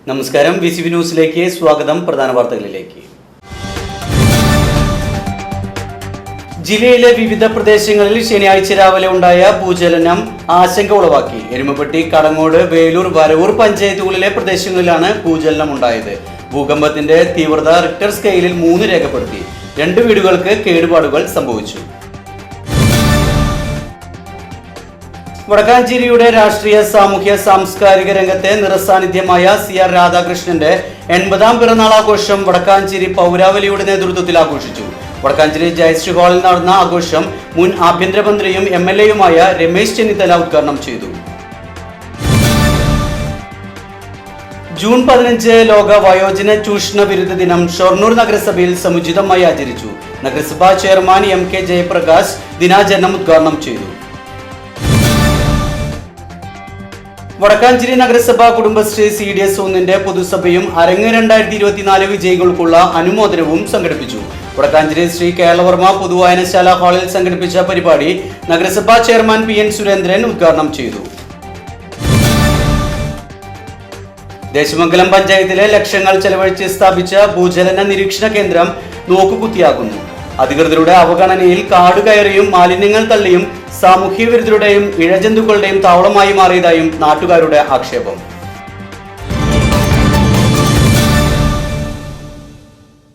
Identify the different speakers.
Speaker 1: നമസ്കാരം, VCV ന്യൂസിലേക്ക് സ്വാഗതം. പ്രധാന വാർത്തകളിലേക്ക്. ജില്ലയിലെ വിവിധ പ്രദേശങ്ങളിൽ ശനിയാഴ്ച രാവിലെ ഉണ്ടായ ഭൂചലനം ആശങ്ക ഉളവാക്കി. എരുമപ്പെട്ടി, കടങ്ങോട്, വേലൂർ, വരവൂർ പഞ്ചായത്തുകളിലെ പ്രദേശങ്ങളിലാണ് ഭൂചലനം ഉണ്ടായത്. ഭൂകമ്പത്തിന്റെ തീവ്രത റിക്ടർ സ്കെയിലിൽ 3 രേഖപ്പെടുത്തി. 2 വീടുകൾക്ക് കേടുപാടുകൾ സംഭവിച്ചു. വടക്കാഞ്ചേരിയുടെ രാഷ്ട്രീയ, സാമൂഹ്യ, സാംസ്കാരിക രംഗത്തെ നിറസാന്നിധ്യമായ CR രാധാകൃഷ്ണന്റെ 80ാം പിറന്നാൾ ആഘോഷം വടക്കാഞ്ചേരി പൗരാവലിയുടെ നേതൃത്വത്തിൽ ആഘോഷിച്ചു. വടക്കാഞ്ചേരി ജയശ്രീ ഹാളിൽ നടന്ന ആഘോഷം മുൻ ആഭ്യന്തരമന്ത്രിയും MLAയുമായ രമേശ് ചെന്നിത്തല ഉദ്ഘാടനം ചെയ്തു. ജൂൺ 15 ലോക വയോജന ചൂഷണ വിരുദ്ധ ദിനം ഷൊർണൂർ നഗരസഭയിൽ സമുചിതമായി ആചരിച്ചു. നഗരസഭാ ചെയർമാൻ MK ജയപ്രകാശ് ദിനാചരണം ഉദ്ഘാടനം ചെയ്തു. വടക്കാഞ്ചേരി നഗരസഭ കുടുംബശ്രീ CDS 1 പൊതുസഭയും അരങ്ങ് 2024 വിജയികൾക്കുള്ള അനുമോദനവും സംഘടിപ്പിച്ചു. വടക്കാഞ്ചേരി ശ്രീ കേരളവർമ്മ പൊതുവായനശാല ഹാളിൽ സംഘടിപ്പിച്ച പരിപാടി നഗരസഭാ ചെയർമാൻ PN സുരേന്ദ്രൻ ഉദ്ഘാടനം ചെയ്തു. ദേശമംഗലം പഞ്ചായത്തിലെ ലക്ഷങ്ങൾ ചെലവഴിച്ച് സ്ഥാപിച്ച ഭൂചലന നിരീക്ഷണ കേന്ദ്രം നോക്കുകുത്തിയാകുന്നു. അധികൃതരുടെ അവഗണനയിൽ കാട് കയറിയും മാലിന്യങ്ങൾ തള്ളിയും സാമൂഹ്യ വിരുദ്ധരുടെയും ഇഴജന്തുക്കളുടെയും താവളമായി മാറിയതായും നാട്ടുകാരുടെ ആക്ഷേപം.